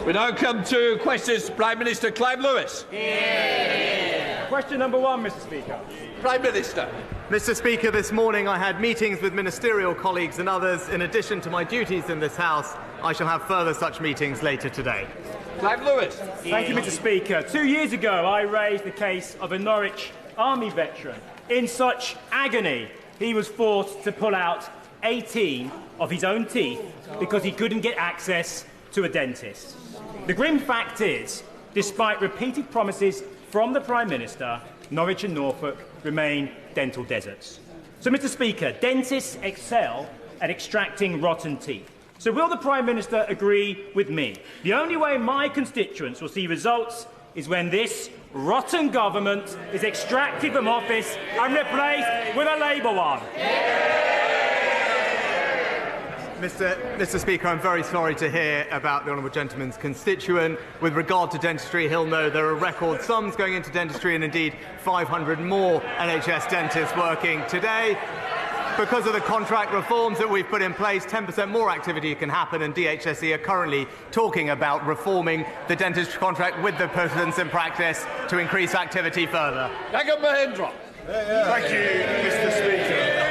We now come to questions to Prime Minister Clive Lewis. Yeah. Question number 1, Mr. Speaker. Prime Minister. Mr. Speaker, this morning I had meetings with ministerial colleagues and others. In addition to my duties in this House, I shall have further such meetings later today. Clive Lewis. Thank you, Mr. Speaker. 2 years ago, I raised the case of a Norwich Army veteran. In such agony, he was forced to pull out 18 of his own teeth because he couldn't get access to a dentist. The grim fact is, despite repeated promises from the Prime Minister, Norwich and Norfolk remain dental deserts. So, Mr. Speaker, dentists excel at extracting rotten teeth. So will the Prime Minister agree with me? The only way my constituents will see results is when this rotten government is extracted from office and replaced with a Labour one. Mr. Speaker, I'm very sorry to hear about the honourable gentleman's constituent. With regard to dentistry, he'll know there are record sums going into dentistry and indeed 500 more NHS dentists working today. Because of the contract reforms that we've put in place, 10% more activity can happen, and DHSE are currently talking about reforming the dentistry contract with the persons in practice to increase activity further. Mahindra. Thank you, Mr. Speaker.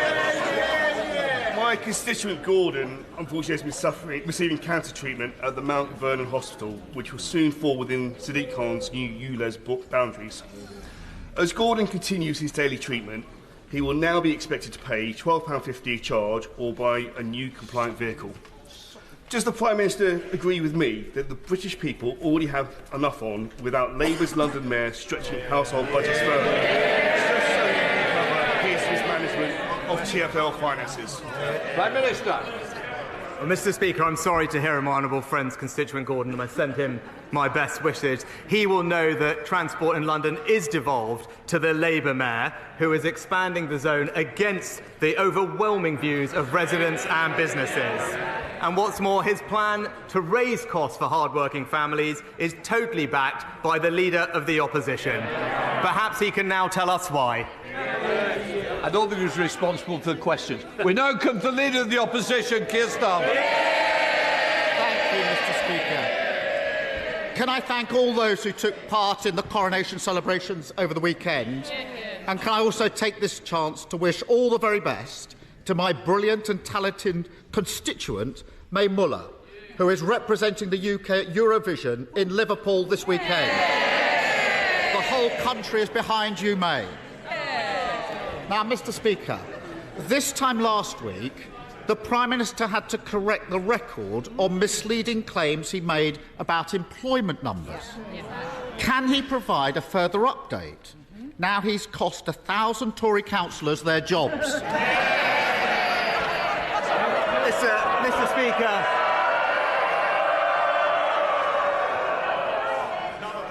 My constituent Gordon, unfortunately, has been receiving cancer treatment at the Mount Vernon Hospital, which will soon fall within Sadiq Khan's new ULEZ boundaries. As Gordon continues his daily treatment, he will now be expected to pay £12.50 a charge or buy a new compliant vehicle. Does the Prime Minister agree with me that the British people already have enough on without Labour's London Mayor stretching household budgets further? His management of TfL finances. Prime Minister. Well, Mr. Speaker, I'm sorry to hear of my honourable friend's constituent Gordon, and I send him my best wishes. He will know that transport in London is devolved to the Labour Mayor, who is expanding the zone against the overwhelming views of residents and businesses. And what's more, his plan to raise costs for hard-working families is totally backed by the Leader of the Opposition. Perhaps he can now tell us why. I don't think he's responsible for the questions. We now come to the Leader of the Opposition, Keir Starmer. Thank you, Mr. Speaker. Can I thank all those who took part in the coronation celebrations over the weekend? And can I also take this chance to wish all the very best to my brilliant and talented constituent, May Muller, who is representing the UK at Eurovision in Liverpool this weekend. The whole country is behind you, May. Now, Mr. Speaker, this time last week, the Prime Minister had to correct the record on misleading claims he made about employment numbers. Can he provide a further update? Now he's cost 1,000 Tory councillors their jobs. Mr. Speaker.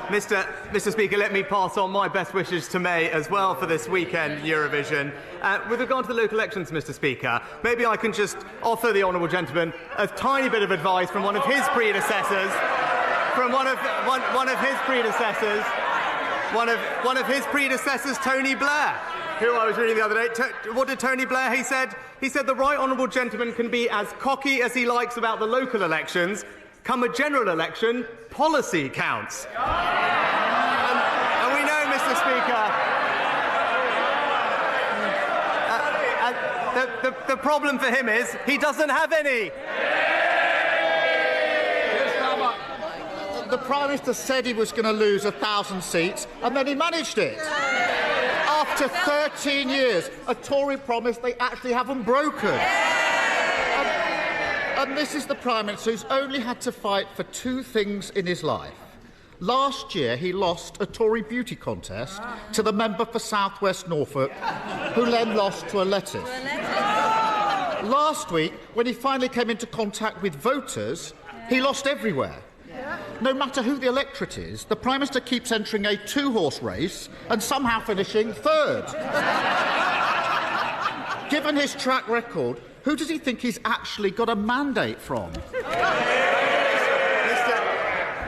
Mr. Speaker, let me pass on my best wishes to May as well for this weekend Eurovision. With regard to the local elections, Mr. Speaker, maybe I can just offer the honourable gentleman a tiny bit of advice from one of his predecessors, Tony Blair, who I was reading the other day. What did Tony Blair? He said the right honourable gentleman can be as cocky as he likes about the local elections. Come a general election, policy counts. And we know, Mr. Speaker, the problem for him is he doesn't have any. The Prime Minister said he was going to lose 1,000 seats, and then he managed it. After 13 years, a Tory promise they actually haven't broken. And this is the Prime Minister who's only had to fight for two things in his life. Last year, he lost a Tory beauty contest to the member for South West Norfolk, who then lost to a lettuce. Last week, when he finally came into contact with voters, he lost everywhere. No matter who the electorate is, the Prime Minister keeps entering a two-horse race and somehow finishing third. Given his track record, who does he think he's actually got a mandate from?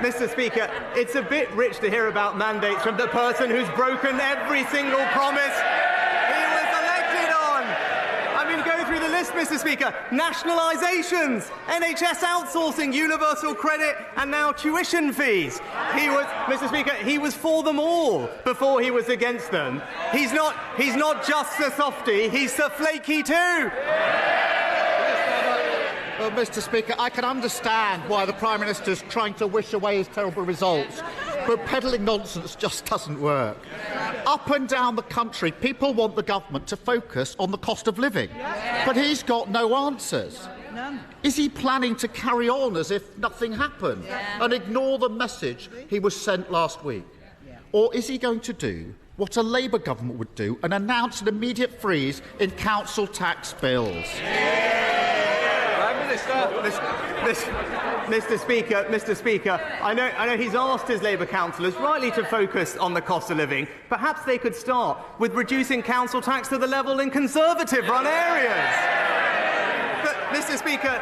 Mr. Speaker, it's a bit rich to hear about mandates from the person who's broken every single promise he was elected on. I mean, go through the list Mr. Speaker, nationalisations, NHS outsourcing, universal credit, and now tuition fees. Mr. Speaker, he was for them all before he was against them. He's not just Sir Softy, he's Sir Flaky too. Well, Mr. Speaker, I can understand why the Prime Minister's trying to wish away his terrible results, but peddling nonsense just doesn't work. Up and down the country, people want the government to focus on the cost of living, but he's got no answers. None. Is he planning to carry on as if nothing happened and ignore the message he was sent last week? Or is he going to do what a Labour government would do and announce an immediate freeze in council tax bills? Mr. Speaker, I know he's asked his Labour councillors rightly to focus on the cost of living. Perhaps they could start with reducing council tax to the level in Conservative-run areas. But, Mr. Speaker,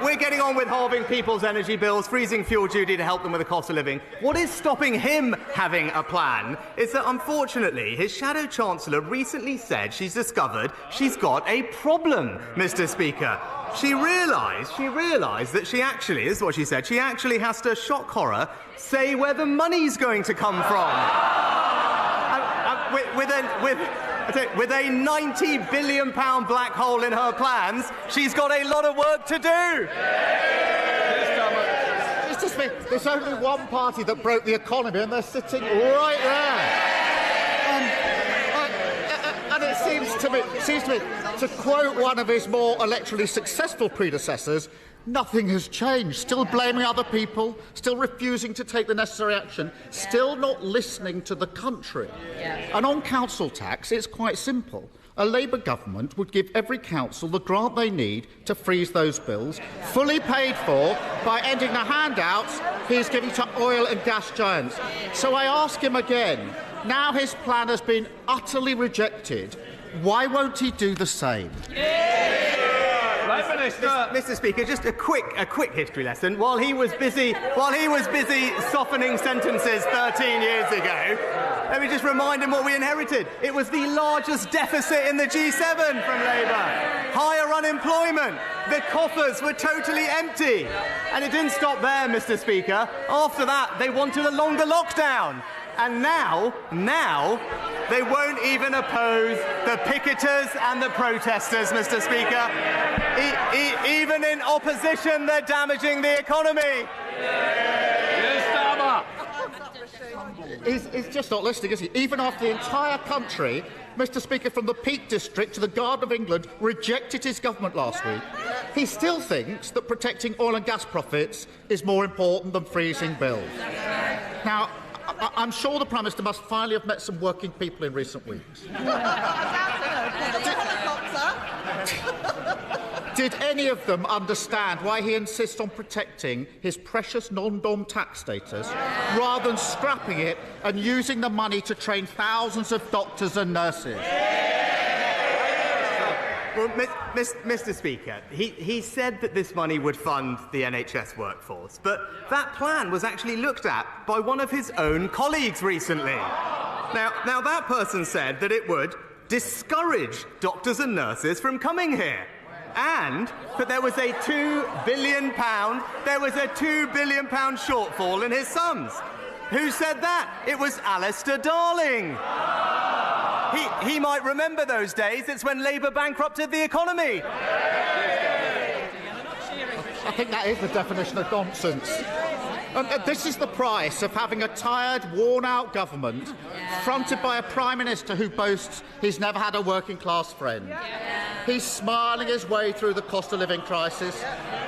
we're getting on with halving people's energy bills, freezing fuel duty to help them with the cost of living. What is stopping him having a plan is that, unfortunately, his shadow chancellor recently said she's discovered she's got a problem, Mr. Speaker. She realised that she actually, this is what she said, she actually has to, shock horror, say where the money's going to come from. With a £90 billion black hole in her plans, she's got a lot of work to do. Mr. Smith, there's only one party that broke the economy, and they're sitting right there. And it seems to me, to quote one of his more electorally successful predecessors, nothing has changed. Still blaming other people, still refusing to take the necessary action, still not listening to the country. And on council tax, it's quite simple. A Labour government would give every council the grant they need to freeze those bills, fully paid for by ending the handouts he's giving to oil and gas giants. So I ask him again, now his plan has been utterly rejected, why won't he do the same? Mr. Speaker, just a quick history lesson. While he was busy softening sentences 13 years ago, let me just remind him what we inherited. It was the largest deficit in the G7 from Labour. Higher unemployment. The coffers were totally empty. And it didn't stop there, Mr. Speaker. After that, they wanted a longer lockdown. And now, they won't even oppose the picketers and the protesters, Mr. Speaker. Even in opposition, they're damaging the economy. He's just not listening, is he? Even after the entire country, Mr. Speaker, from the Peak District to the Garden of England, rejected his government last week, he still thinks that protecting oil and gas profits is more important than freezing bills. Now, I'm sure the Prime Minister must finally have met some working people in recent weeks. Did any of them understand why he insists on protecting his precious non-dom tax status rather than scrapping it and using the money to train thousands of doctors and nurses? Well, Mr. Speaker, he said that this money would fund the NHS workforce, but that plan was actually looked at by one of his own colleagues recently. Now that person said that it would discourage doctors and nurses from coming here. And that there was a £2 billion shortfall in his sums. Who said that? It was Alistair Darling. He might remember those days. It's when Labour bankrupted the economy. I think that is the definition of nonsense. And this is the price of having a tired, worn-out government fronted by a Prime Minister who boasts he's never had a working-class friend. He's smiling his way through the cost-of-living crisis,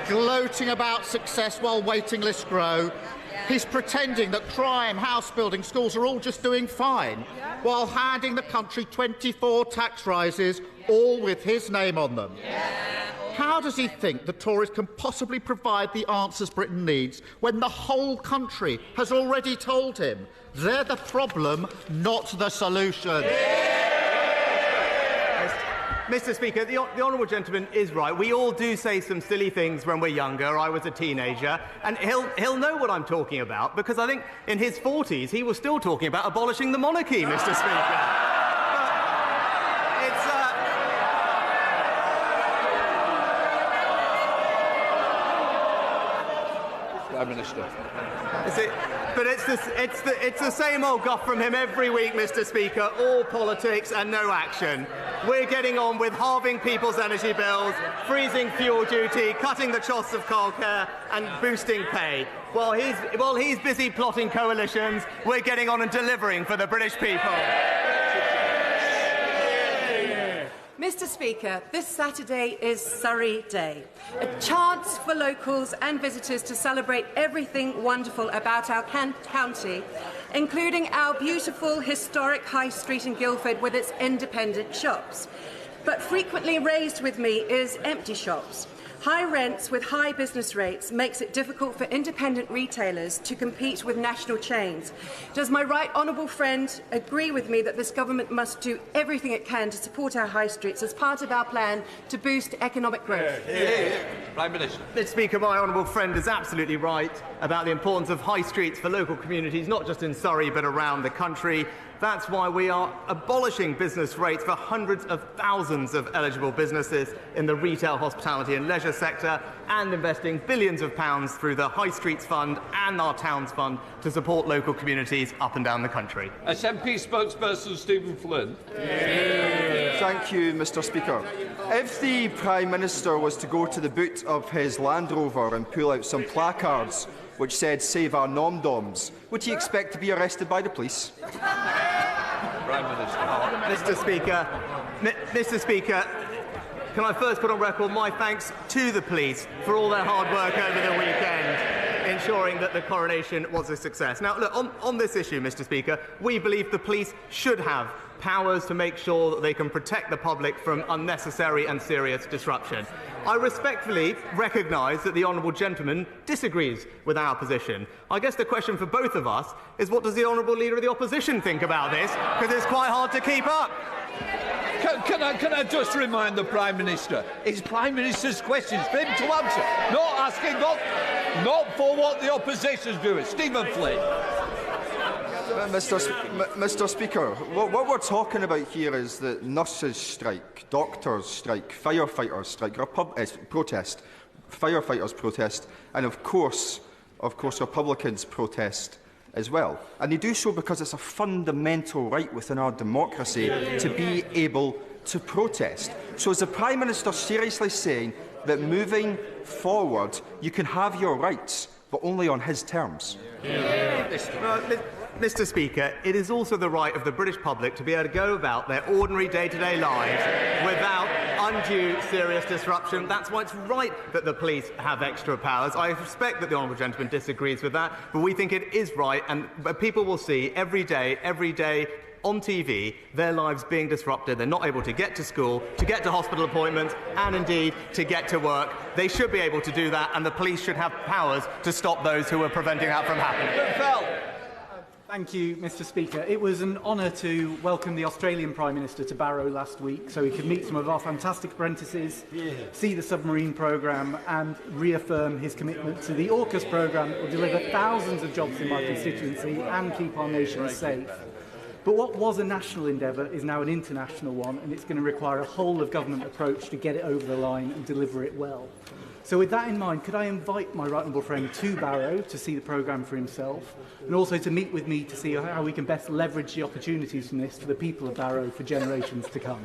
gloating about success while waiting lists grow. He's pretending that crime, house building, schools are all just doing fine, while handing the country 24 tax rises, all with his name on them. How does he think the Tories can possibly provide the answers Britain needs when the whole country has already told him they're the problem, not the solution? Mr. Speaker, the honourable gentleman is right. We all do say some silly things when we're younger. I was a teenager, and he'll know what I'm talking about, because I think in his 40s he was still talking about abolishing the monarchy, Mr. Speaker. Prime Minister. But it's the same old guff from him every week, Mr. Speaker. All politics and no action. We're getting on with halving people's energy bills, freezing fuel duty, cutting the costs of childcare and boosting pay. While he's busy plotting coalitions, we're getting on and delivering for the British people. Mr. Speaker, this Saturday is Surrey Day, a chance for locals and visitors to celebrate everything wonderful about our county, including our beautiful historic High Street in Guildford with its independent shops. But frequently raised with me is empty shops. High rents with high business rates makes it difficult for independent retailers to compete with national chains. Does my right honourable friend agree with me that this government must do everything it can to support our high streets as part of our plan to boost economic growth? Prime Minister. Mr. Speaker, my honourable friend is absolutely right about the importance of high streets for local communities, not just in Surrey but around the country. That's why we are abolishing business rates for hundreds of thousands of eligible businesses in the retail, hospitality and leisure sector, and investing billions of pounds through the High Streets Fund and our Towns Fund to support local communities up and down the country. SNP spokesperson Stephen Flynn. Thank you, Mr. Speaker. If the Prime Minister was to go to the boot of his Land Rover and pull out some placards which said "Save our nom-doms," would he expect to be arrested by the police? Prime Minister. Mr. Speaker, can I first put on record my thanks to the police for all their hard work over the weekend, ensuring that the coronation was a success. Now, look, on this issue, Mr. Speaker, we believe the police should have powers to make sure that they can protect the public from unnecessary and serious disruption. I respectfully recognise that the honourable gentleman disagrees with our position. I guess the question for both of us is, what does the honourable leader of the opposition think about this? Because it's quite hard to keep up. Can I just remind the Prime Minister, it's Prime Minister's questions for him to answer, not for what the opposition's doing. Stephen Flynn. Mr. Speaker, what we're talking about here is that nurses strike, doctors strike, firefighters strike, protest, firefighters protest, and of course Republicans protest as well. And they do so because it's a fundamental right within our democracy to be able to protest. So is the Prime Minister seriously saying that moving forward you can have your rights, but only on his terms? Mr. Speaker, it is also the right of the British public to be able to go about their ordinary day-to-day lives without undue serious disruption. That's why it's right that the police have extra powers. I respect that the honourable gentleman disagrees with that, but we think it is right, and people will see every day on TV, their lives being disrupted. They're not able to get to school, to get to hospital appointments, and indeed to get to work. They should be able to do that, and the police should have powers to stop those who are preventing that from happening. Thank you, Mr. Speaker. It was an honour to welcome the Australian Prime Minister to Barrow last week so he could meet some of our fantastic apprentices, see the Submarine programme and reaffirm his commitment to the AUKUS programme that will deliver thousands of jobs in my constituency and keep our nation safe. But what was a national endeavour is now an international one, and it's going to require a whole-of-government approach to get it over the line and deliver it well. So with that in mind, could I invite my right honourable friend to Barrow to see the programme for himself, and also to meet with me to see how we can best leverage the opportunities from this for the people of Barrow for generations to come?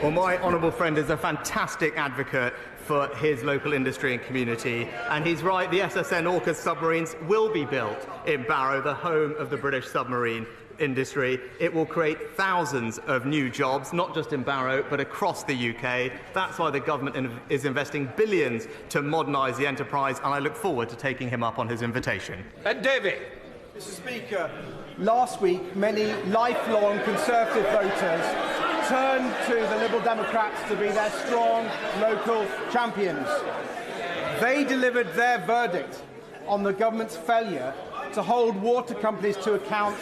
Well, my honourable friend is a fantastic advocate for his local industry and community, and he's right, the SSN AUKUS submarines will be built in Barrow, the home of the British submarine industry. It will create thousands of new jobs, not just in Barrow, but across the UK. That's why the government is investing billions to modernise the enterprise, and I look forward to taking him up on his invitation. David. Mr. Speaker, last week many lifelong Conservative voters turned to the Liberal Democrats to be their strong local champions. They delivered their verdict on the government's failure to hold water companies to account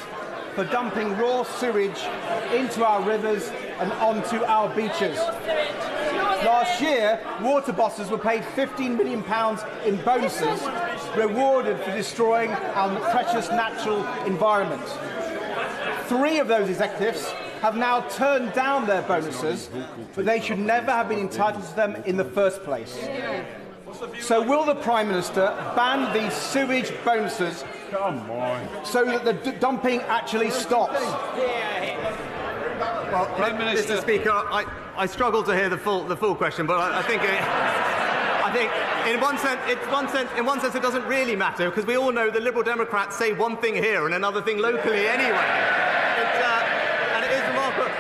for dumping raw sewage into our rivers and onto our beaches. Last year, water bosses were paid £15 million in bonuses, rewarded for destroying our precious natural environment. 3 of those executives have now turned down their bonuses, but they should never have been entitled to them in the first place. So will the Prime Minister ban these sewage bonuses so that the dumping actually stops? Well, Mr. Speaker, I struggle to hear the full question, but I think in one sense it doesn't really matter, because we all know the Liberal Democrats say one thing here and another thing locally anyway. And it is remarkable.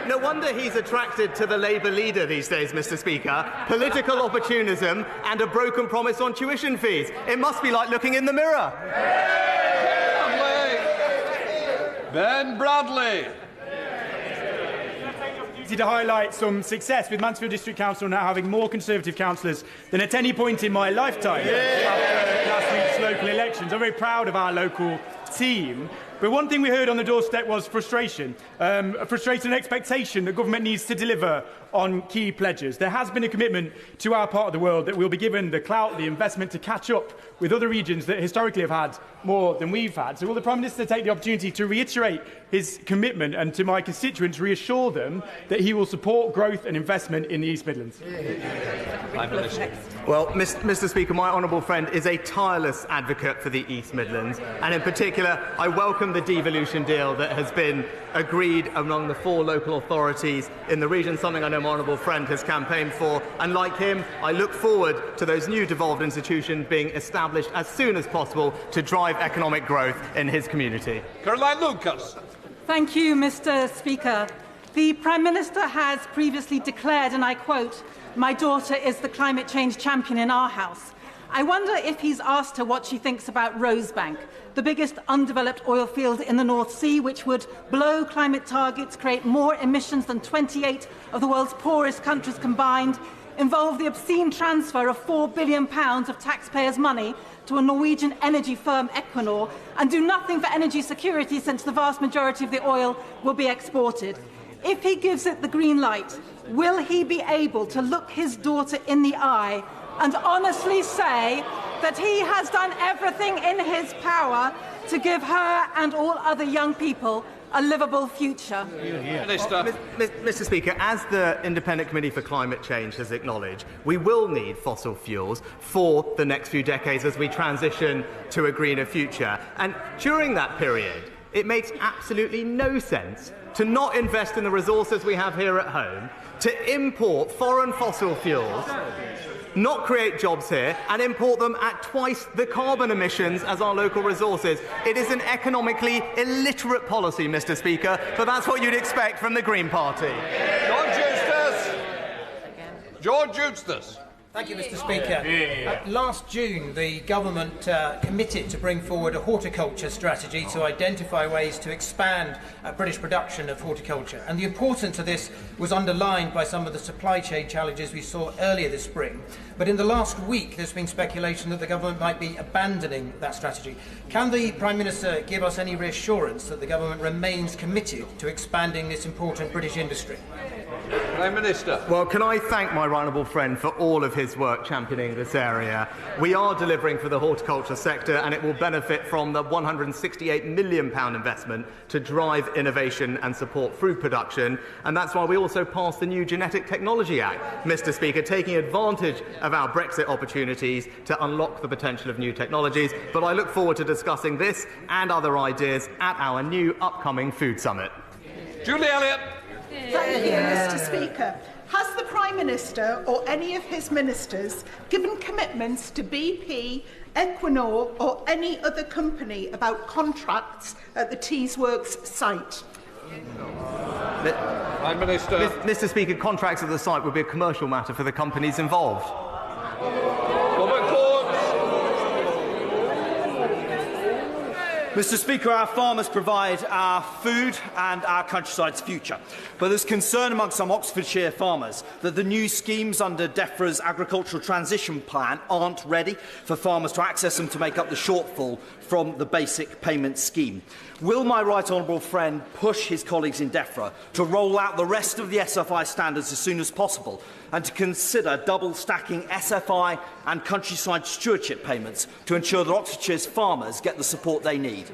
No wonder he's attracted to the Labour leader these days, Mr. Speaker. Political opportunism and a broken promise on tuition fees. It must be like looking in the mirror. Ben Bradley. To highlight some success, with Mansfield District Council now having more Conservative councillors than at any point in my lifetime after last week's local elections. I'm very proud of our local team. But one thing we heard on the doorstep was frustration, a frustration and expectation that government needs to deliver on key pledges. There has been a commitment to our part of the world that we'll be given the clout, the investment to catch up with other regions that historically have had more than we've had. So will the Prime Minister take the opportunity to reiterate his commitment and to my constituents reassure them that he will support growth and investment in the East Midlands? Well, Mr. Speaker, my honourable friend is a tireless advocate for the East Midlands, and in particular I welcome the devolution deal that has been agreed among the 4 local authorities in the region, something I know my honourable friend has campaigned for, and like him I look forward to those new devolved institutions being established as soon as possible to drive economic growth in his community. Caroline Lucas. Thank you, Mr. Speaker. The Prime Minister has previously declared, and I quote, "My daughter is the climate change champion in our house." I wonder if he's asked her what she thinks about Rosebank, the biggest undeveloped oil field in the North Sea, which would blow climate targets, create more emissions than 28 of the world's poorest countries combined, involve the obscene transfer of £4 billion of taxpayers' money to a Norwegian energy firm, Equinor, and do nothing for energy security since the vast majority of the oil will be exported. If he gives it the green light, will he be able to look his daughter in the eye and honestly say that he has done everything in his power to give her and all other young people a livable future? Mr. Speaker, as the Independent Committee for Climate Change has acknowledged, we will need fossil fuels for the next few decades as we transition to a greener future. And during that period, it makes absolutely no sense to not invest in the resources we have here at home, to import foreign fossil fuels, not create jobs here, and import them at twice the carbon emissions as our local resources. It is an economically illiterate policy, Mr. Speaker, but that's what you'd expect from the Green Party. George Eustace. Thank you, Mr. Speaker. Last June, the government committed to bring forward a horticulture strategy to identify ways to expand British production of horticulture. And the importance of this was underlined by some of the supply chain challenges we saw earlier this spring. But in the last week, there's been speculation that the government might be abandoning that strategy. Can the Prime Minister give us any reassurance that the government remains committed to expanding this important British industry? Prime Minister. Well, can I thank my honourable friend for all of his work championing this area. We are delivering for the horticulture sector, and it will benefit from the £168 million investment to drive innovation and support fruit production. And that's why we also passed the new Genetic Technology Act, Mr. Speaker, taking advantage of our Brexit opportunities to unlock the potential of new technologies. But I look forward to discussing this and other ideas at our new upcoming Food Summit. Julie Elliott. Thank you, Mr. Speaker. Has the Prime Minister or any of his ministers given commitments to BP, Equinor or any other company about contracts at the Teesworks site? Prime Minister. Mr. Speaker, contracts at the site would be a commercial matter for the companies involved. Mr. Speaker, our farmers provide our food and our countryside's future. But there's concern among some Oxfordshire farmers that the new schemes under DEFRA's agricultural transition plan aren't ready for farmers to access them to make up the shortfall from the basic payment scheme. Will my right honourable friend push his colleagues in DEFRA to roll out the rest of the SFI standards as soon as possible and to consider double-stacking SFI and countryside stewardship payments to ensure that Oxfordshire's farmers get the support they need? need.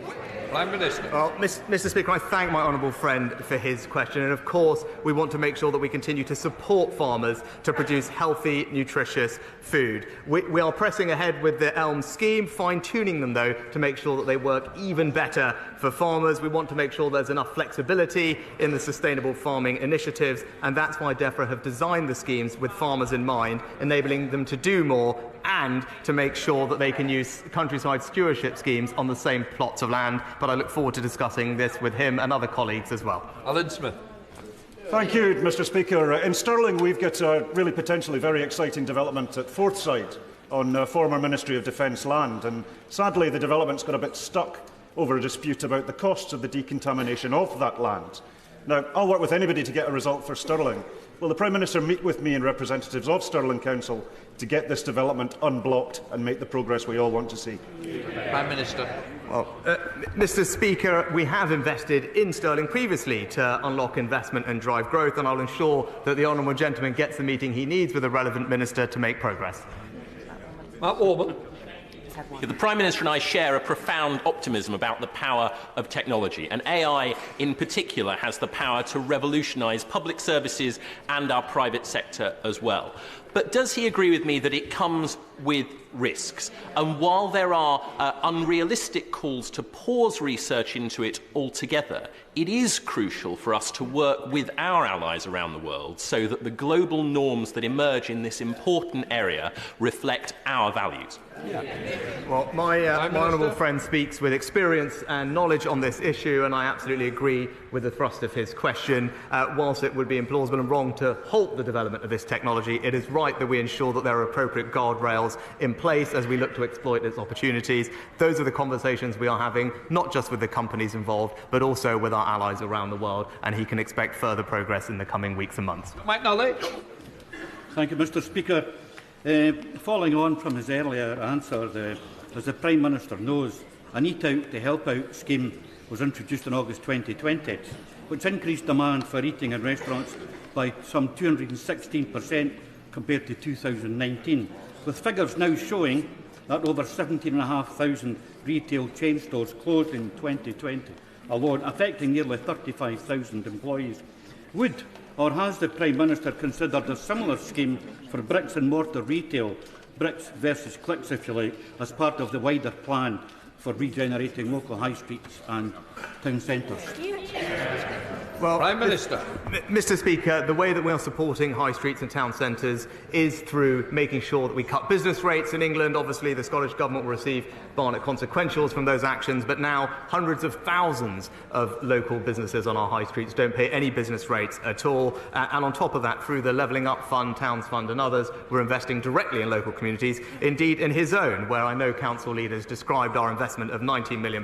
Prime Minister. Well, Mr. Speaker, I thank my honourable friend for his question, and of course we want to make sure that we continue to support farmers to produce healthy, nutritious food. We are pressing ahead with the ELM scheme, fine-tuning them though to make sure that they work even better for farmers. We want to make sure there's enough flexibility in the sustainable farming initiatives, and that's why DEFRA have designed the schemes with farmers in mind, enabling them to do more and to make sure that they can use countryside stewardship schemes on the same plots of land. But I look forward to discussing this with him and other colleagues as well. Alan Smith. Thank you, Mr. Speaker. In Stirling, we've got a really potentially very exciting development at Forthside on former Ministry of Defence land, and sadly the development's got a bit stuck over a dispute about the costs of the decontamination of that land. Now, I'll work with anybody to get a result for Stirling. Will the Prime Minister meet with me and representatives of Stirling Council to get this development unblocked and make the progress we all want to see? Prime Minister. Well, Mr. Speaker, we have invested in Stirling previously to unlock investment and drive growth, and I'll ensure that the honourable gentleman gets the meeting he needs with the relevant minister to make progress. Mark Warburton. The Prime Minister and I share a profound optimism about the power of technology, and AI in particular has the power to revolutionise public services and our private sector as well. But does he agree with me that it comes with risks? And while there are unrealistic calls to pause research into it altogether, it is crucial for us to work with our allies around the world so that the global norms that emerge in this important area reflect our values. Well, my honourable friend speaks with experience and knowledge on this issue, and I absolutely agree with the thrust of his question. Whilst it would be implausible and wrong to halt the development of this technology, it is right that we ensure that there are appropriate guardrails in place as we look to exploit its opportunities. Those are the conversations we are having, not just with the companies involved, but also with our allies around the world, and he can expect further progress in the coming weeks and months. Mike Nolly. Thank you, Mr. Speaker. Following on from his earlier answer, as the Prime Minister knows, an Eat Out to Help Out scheme was introduced in August 2020, which increased demand for eating in restaurants by some 216% compared to 2019, with figures now showing that over 17,500 retail chain stores closed in 2020 alone, affecting nearly 35,000 employees. Would or has the Prime Minister considered a similar scheme for bricks and mortar retail, bricks versus clicks if you like, as part of the wider plan for regenerating local high streets and town centres? Well, Prime Minister. Mr. Speaker, the way that we are supporting high streets and town centres is through making sure that we cut business rates in England. Obviously, the Scottish Government will receive Barnett consequentials from those actions, but now hundreds of thousands of local businesses on our high streets don't pay any business rates at all. And on top of that, through the Levelling Up Fund, Towns Fund and others, we're investing directly in local communities. Indeed, in his own, where I know council leaders described our investment of £19 million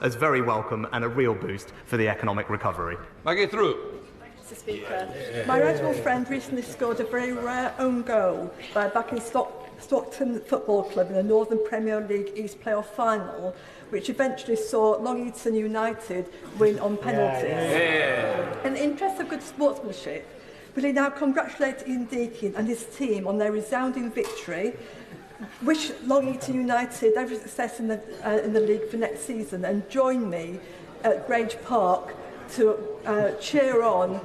as very welcome and a real boost for the economic recovery. Maggie Through. Mr. Speaker, my right friend recently scored a very rare own goal by backing Stockton Football Club in the Northern Premier League East Playoff Final, which eventually saw Long Eaton United win on penalties. In the interest of good sportsmanship, will he now congratulate Ian Deakin and his team on their resounding victory, wish Long Eaton United every success in the league for next season, and join me at Grange Park to cheer on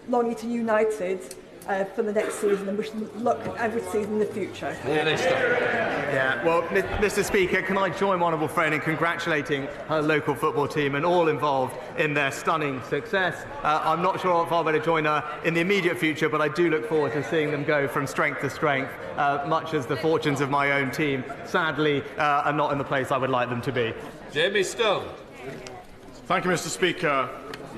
Long Eaton United for the next season and wish them luck every season in the future. Yeah, well, Mr. Speaker, can I join my honourable friend in congratulating her local football team and all involved in their stunning success. I'm not sure if I'll be able to join her in the immediate future, but I do look forward to seeing them go from strength to strength, much as the fortunes of my own team, sadly, are not in the place I would like them to be. Jamie Stone. Thank you, Mr. Speaker.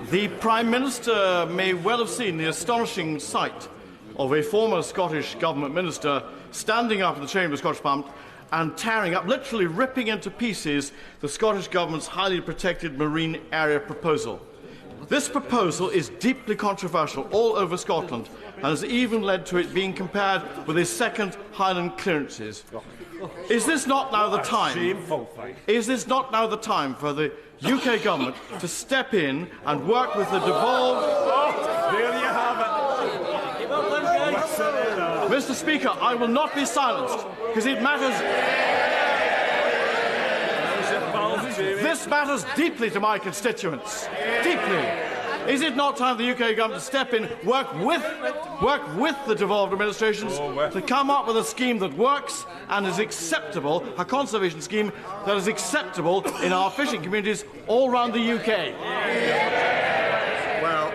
The Prime Minister may well have seen the astonishing sight of a former Scottish Government minister standing up in the Chamber of Scottish Parliament and tearing up, literally ripping into pieces, the Scottish Government's highly protected marine area proposal. This proposal is deeply controversial all over Scotland and has even led to it being compared with a second Highland clearances. Is this not now the time? Is this not now the time for the UK Government to step in and work with the devolved... There you have it. Mr. Speaker, I will not be silenced, because it matters... This matters deeply to my constituents. Deeply. Is it not time for the UK government to step in, work with the devolved administrations to come up with a scheme that works and is acceptable, a conservation scheme that is acceptable in our fishing communities all around the UK? Well,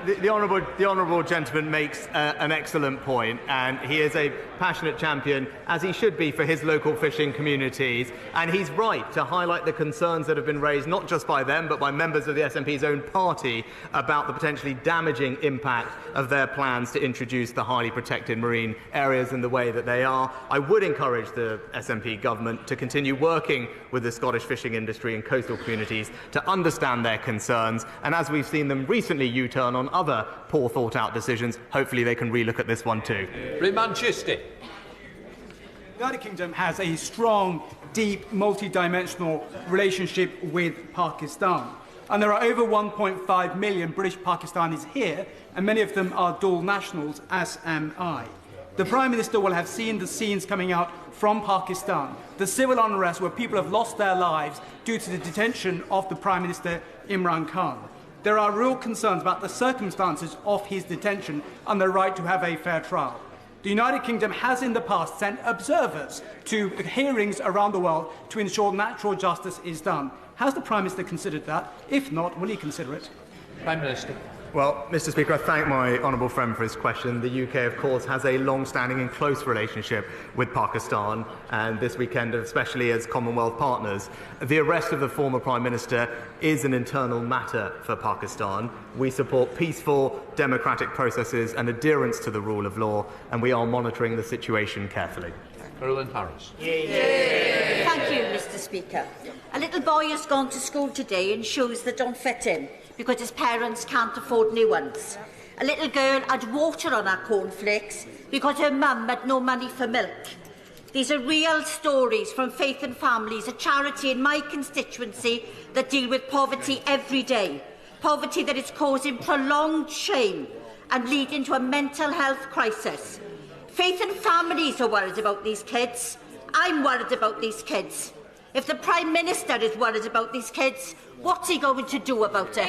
the honourable gentleman makes an excellent point, and he is a passionate champion, as he should be, for his local fishing communities. And he's right to highlight the concerns that have been raised, not just by them, but by members of the SNP's own party, about the potentially damaging impact of their plans to introduce the highly protected marine areas in the way that they are. I would encourage the SNP government to continue working with the Scottish fishing industry and coastal communities to understand their concerns, and as we've seen them recently U-turn on other poor thought-out decisions, hopefully they can relook at this one too. Manchester. The United Kingdom has a strong, deep, multi-dimensional relationship with Pakistan. And there are over 1.5 million British Pakistanis here, and many of them are dual nationals, as am I. The Prime Minister will have seen the scenes coming out from Pakistan, the civil unrest where people have lost their lives due to the detention of the Prime Minister Imran Khan. There are real concerns about the circumstances of his detention and the right to have a fair trial. The United Kingdom has in the past sent observers to hearings around the world to ensure natural justice is done. Has the Prime Minister considered that? If not, will he consider it? Prime Minister. Well, Mr. Speaker, I thank my honourable friend for his question. The UK, of course, has a long-standing and close relationship with Pakistan, and this weekend, especially as Commonwealth partners. The arrest of the former Prime Minister is an internal matter for Pakistan. We support peaceful, democratic processes and adherence to the rule of law, and we are monitoring the situation carefully. Carolyn Harris. Thank you, Mr. Speaker. A little boy has gone to school today in shoes that don't fit him, because his parents can't afford new ones. A little girl had water on her cornflakes because her mum had no money for milk. These are real stories from Faith and Families, a charity in my constituency that deal with poverty every day. Poverty that is causing prolonged shame and leading to a mental health crisis. Faith and Families are worried about these kids. I'm worried about these kids. If the Prime Minister is worried about these kids, what's he going to do about it?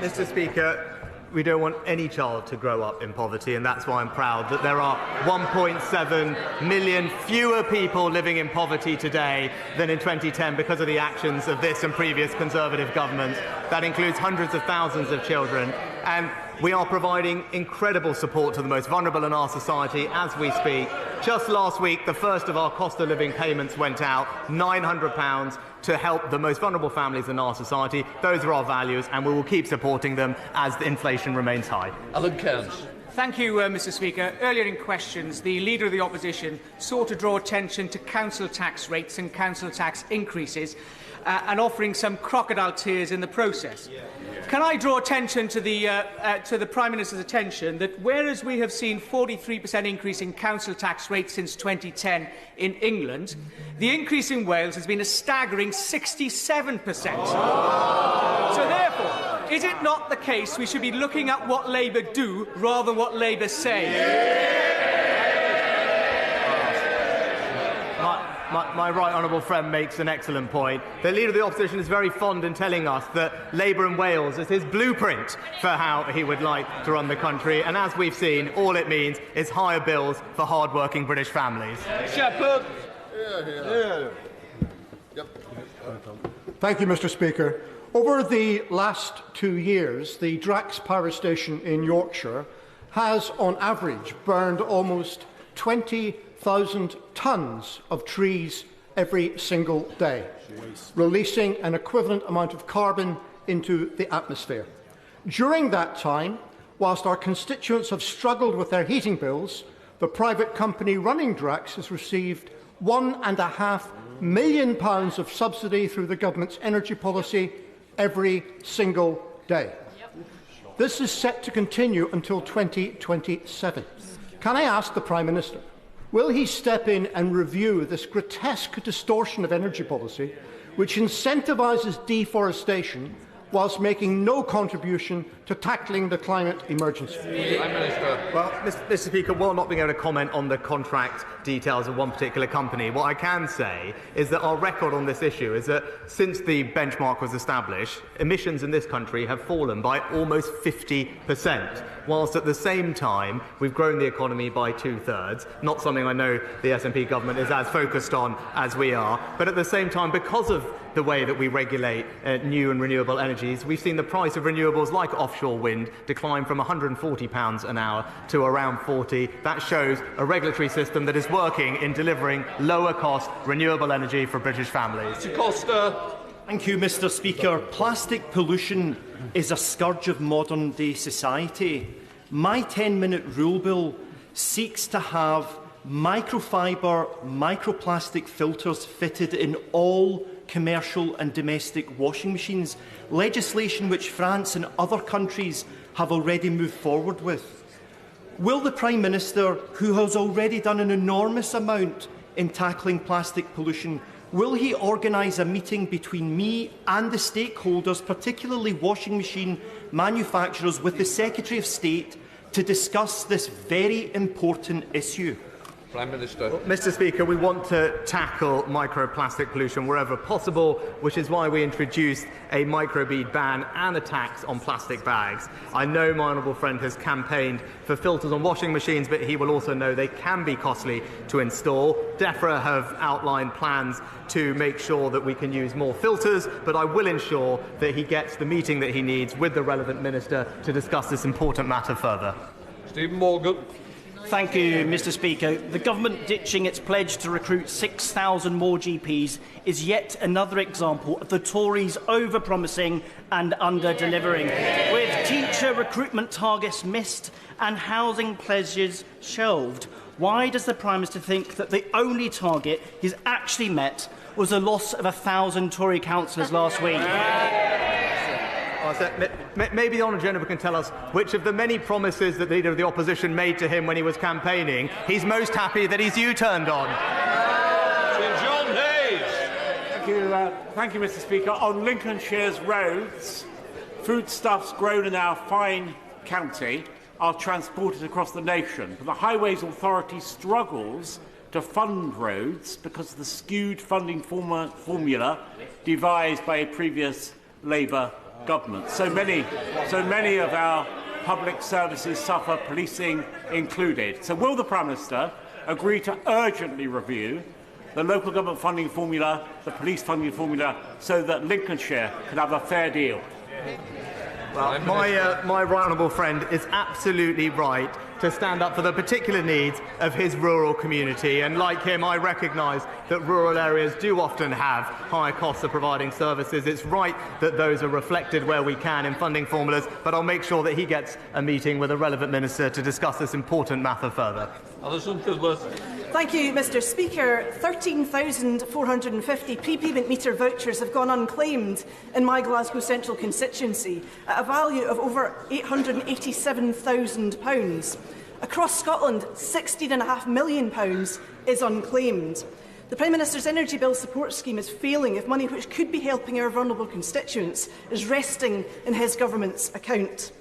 Mr. Speaker, we don't want any child to grow up in poverty, and that's why I'm proud that there are 1.7 million fewer people living in poverty today than in 2010 because of the actions of this and previous Conservative governments. That includes hundreds of thousands of children, and we are providing incredible support to the most vulnerable in our society as we speak. Just last week, the first of our cost of living payments went out, £900, to help the most vulnerable families in our society. Those are our values, and we will keep supporting them as the inflation remains high. Alan Cairns. Thank you, Mr. Speaker. Earlier in questions, the Leader of the Opposition sought to draw attention to council tax rates and council tax increases, and offering some crocodile tears in the process. Can I draw attention to the Prime Minister's attention that whereas we have seen 43% increase in council tax rates since 2010 in England, the increase in Wales has been a staggering 67%. So therefore, is it not the case we should be looking at what Labour do rather than what Labour say? My right honourable friend makes an excellent point. The Leader of the Opposition is very fond in telling us that Labour in Wales is his blueprint for how he would like to run the country, and as we've seen, all it means is higher bills for hard-working British families. Shepherd. Thank you, Mr. Speaker. Over the last 2 years, the Drax Power Station in Yorkshire has, on average, burned almost 20,000 tonnes of trees every single day, releasing an equivalent amount of carbon into the atmosphere. During that time, whilst our constituents have struggled with their heating bills, the private company running Drax has received £1.5 million of subsidy through the government's energy policy every single day. This is set to continue until 2027. Can I ask the Prime Minister, will he step in and review this grotesque distortion of energy policy, which incentivises deforestation whilst making no contribution to tackling the climate emergency? Prime Minister. Well, Mr. Speaker, while not being able to comment on the contract details of one particular company, what I can say is that our record on this issue is that since the benchmark was established, emissions in this country have fallen by almost 50%, whilst at the same time we've grown the economy by 2/3, not something I know the SNP government is as focused on as we are, but at the same time, because of the way that we regulate new and renewable energies, we've seen the price of renewables like offshore wind decline from £140 an hour to around 40. That shows a regulatory system that is working in delivering lower cost renewable energy for British families. Mr. Costa. Thank you, Mr. Speaker. Plastic pollution is a scourge of modern day society. My 10-minute rule bill seeks to have microfibre, microplastic filters fitted in all commercial and domestic washing machines, legislation which France and other countries have already moved forward with. Will the Prime Minister, who has already done an enormous amount in tackling plastic pollution, will he organise a meeting between me and the stakeholders, particularly washing machine manufacturers, with the Secretary of State to discuss this very important issue? Prime Minister. Well, Mr. Speaker, we want to tackle microplastic pollution wherever possible, which is why we introduced a microbead ban and a tax on plastic bags. I know my honourable friend has campaigned for filters on washing machines, but he will also know they can be costly to install. DEFRA have outlined plans to make sure that we can use more filters, but I will ensure that he gets the meeting that he needs with the relevant minister to discuss this important matter further. Stephen Morgan. Thank you, Mr. Speaker. The government ditching its pledge to recruit 6,000 more GPs is yet another example of the Tories over-promising and under-delivering, with teacher recruitment targets missed and housing pledges shelved. Why does the Prime Minister think that the only target he's actually met was the loss of 1,000 Tory councillors last week? Maybe the honourable gentleman can tell us which of the many promises that the Leader of the Opposition made to him when he was campaigning he's most happy that he's U-turned on. John Hayes. Thank you, Mr. Speaker. On Lincolnshire's roads, foodstuffs grown in our fine county are transported across the nation. But the Highways Authority struggles to fund roads because of the skewed funding formula devised by a previous Labour government. So many of our public services suffer, policing included. So will the Prime Minister agree to urgently review the local government funding formula, the police funding formula, so that Lincolnshire can have a fair deal? Well, my right honourable friend is absolutely right to stand up for the particular needs of his rural community, and like him I recognise that rural areas do often have higher costs of providing services. It's right that those are reflected where we can in funding formulas, but I'll make sure that he gets a meeting with a relevant minister to discuss this important matter further. Alison Tisworth. Thank you, Mr. Speaker. 13,450 prepayment meter vouchers have gone unclaimed in my Glasgow Central constituency at a value of over £887,000. Across Scotland, £16.5 million is unclaimed. The Prime Minister's Energy Bill Support Scheme is failing if money which could be helping our vulnerable constituents is resting in his government's account.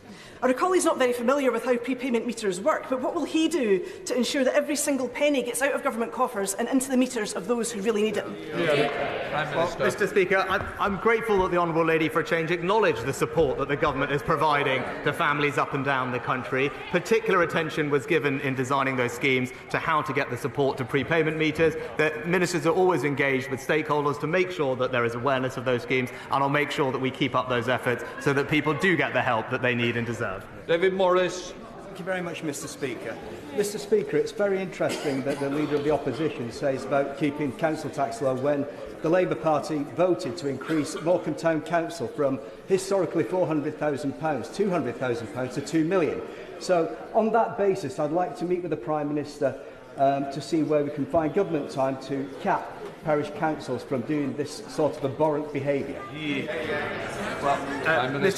I recall he's not very familiar with how prepayment meters work, but what will he do to ensure that every single penny gets out of government coffers and into the meters of those who really need it? Well, Mr. Speaker, I'm grateful that the Honourable Lady for a Change acknowledged the support that the government is providing to families up and down the country. Particular attention was given in designing those schemes to how to get the support to prepayment meters. The ministers are always engaged with stakeholders to make sure that there is awareness of those schemes, and I'll make sure that we keep up those efforts so that people do get the help that they need and deserve. David Morris. Thank you very much, Mr. Speaker. Mr. Speaker, it's very interesting that the Leader of the Opposition says about keeping council tax low when the Labour Party voted to increase Morecambe Town Council from historically £400,000, £200,000 to £2 million. So, on that basis, I'd like to meet with the Prime Minister to see where we can find government time to cap parish councils from doing this sort of abhorrent behaviour. Mr.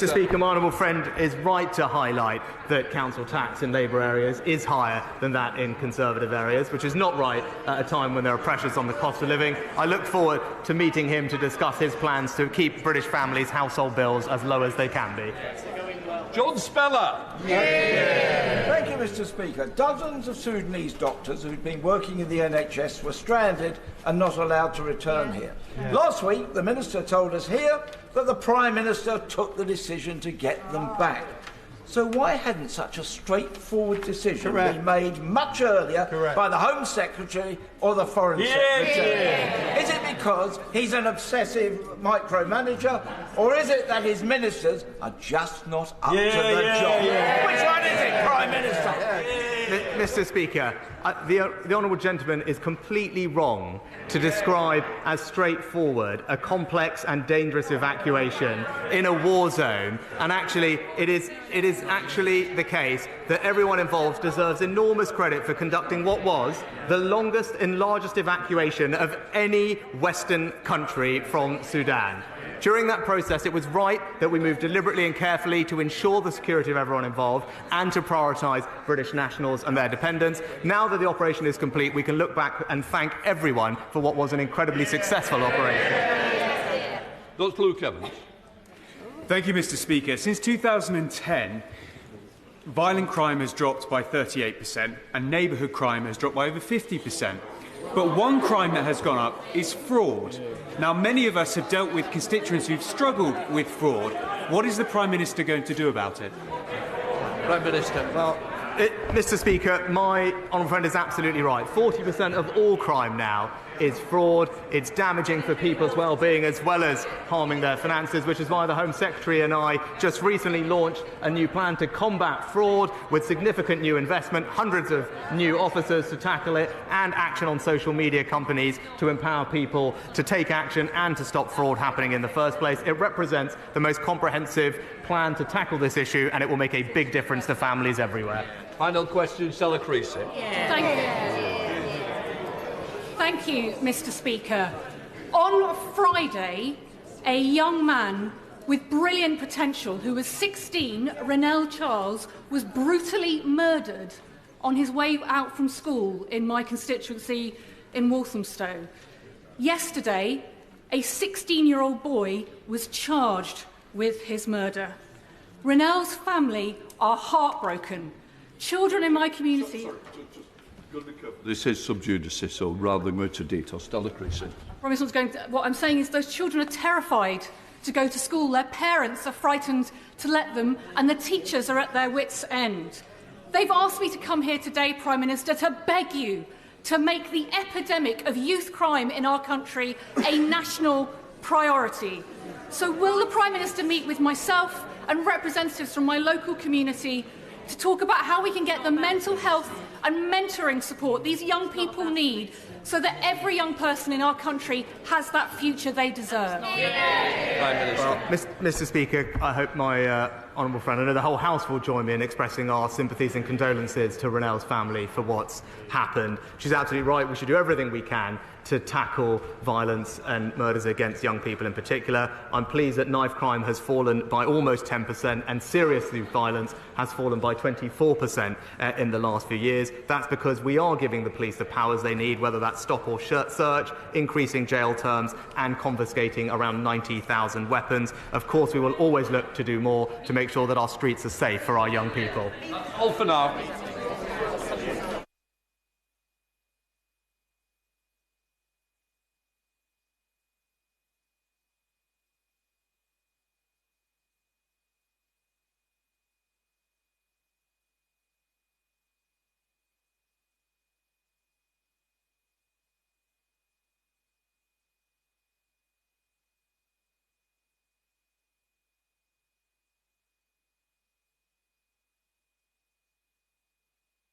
Speaker, my honourable friend is right to highlight that council tax in Labour areas is higher than that in Conservative areas, which is not right at a time when there are pressures on the cost of living. I look forward to meeting him to discuss his plans to keep British families' household bills as low as they can be. John Speller. Thank you, Mr. Speaker. Dozens of Sudanese doctors who'd been working in the NHS were stranded and not allowed to return here. Last week, the Minister told us here that the Prime Minister took the decision to get them back. So why hadn't such a straightforward decision been made much earlier by the Home Secretary or the Foreign Secretary? Is it because he's an obsessive micromanager, or is it that his ministers are just not up to the job? Which one is it, Prime Minister? Mr. Speaker, the honourable gentleman is completely wrong to describe as straightforward a complex and dangerous evacuation in a war zone. And actually, it is actually the case that everyone involved deserves enormous credit for conducting what was the longest and largest evacuation of any Western country from Sudan. During that process, it was right that we moved deliberately and carefully to ensure the security of everyone involved and to prioritise British nationals and their dependents. Now that the operation is complete, we can look back and thank everyone for what was an incredibly successful operation. Dr. Luke Evans. Thank you, Mr. Speaker. Since 2010, violent crime has dropped by 38% and neighbourhood crime has dropped by over 50%. But one crime that has gone up is fraud. Now, many of us have dealt with constituents who've struggled with fraud. What is the Prime Minister going to do about it? Prime Minister. Well, Mr. Speaker, my honourable friend is absolutely right. 40% of all crime now is fraud. It's damaging for people's well-being as well as harming their finances, which is why the Home Secretary and I just recently launched a new plan to combat fraud with significant new investment, hundreds of new officers to tackle it, and action on social media companies to empower people to take action and to stop fraud happening in the first place. It represents the most comprehensive plan to tackle this issue, and it will make a big difference to families everywhere. Final question, Stella Creasy. Thank you, Mr. Speaker. On Friday, a young man with brilliant potential who was 16, Renell Charles, was brutally murdered on his way out from school in my constituency in Walthamstow. Yesterday, a 16-year-old boy was charged with his murder. Renell's family are heartbroken. Children in my community... This is sub judice, so rather than go into detail, Stella Creasy. What I'm saying is those children are terrified to go to school. Their parents are frightened to let them, and the teachers are at their wits' end. They've asked me to come here today, Prime Minister, to beg you to make the epidemic of youth crime in our country a national priority. So will the Prime Minister meet with myself and representatives from my local community to talk about how we can get the mental health and mentoring support these young people need so that every young person in our country has that future they deserve? Well, Mr. Speaker, I hope my honourable friend, I know the whole House will join me in expressing our sympathies and condolences to Renell's family for what's happened. She's absolutely right. We should do everything we can to tackle violence and murders against young people in particular. I'm pleased that knife crime has fallen by almost 10% and serious youth violence has fallen by 24% in the last few years. That's because we are giving the police the powers they need, whether that's stop or search, increasing jail terms and confiscating around 90,000 weapons. Of course, we will always look to do more to make sure that our streets are safe for our young people. All for now.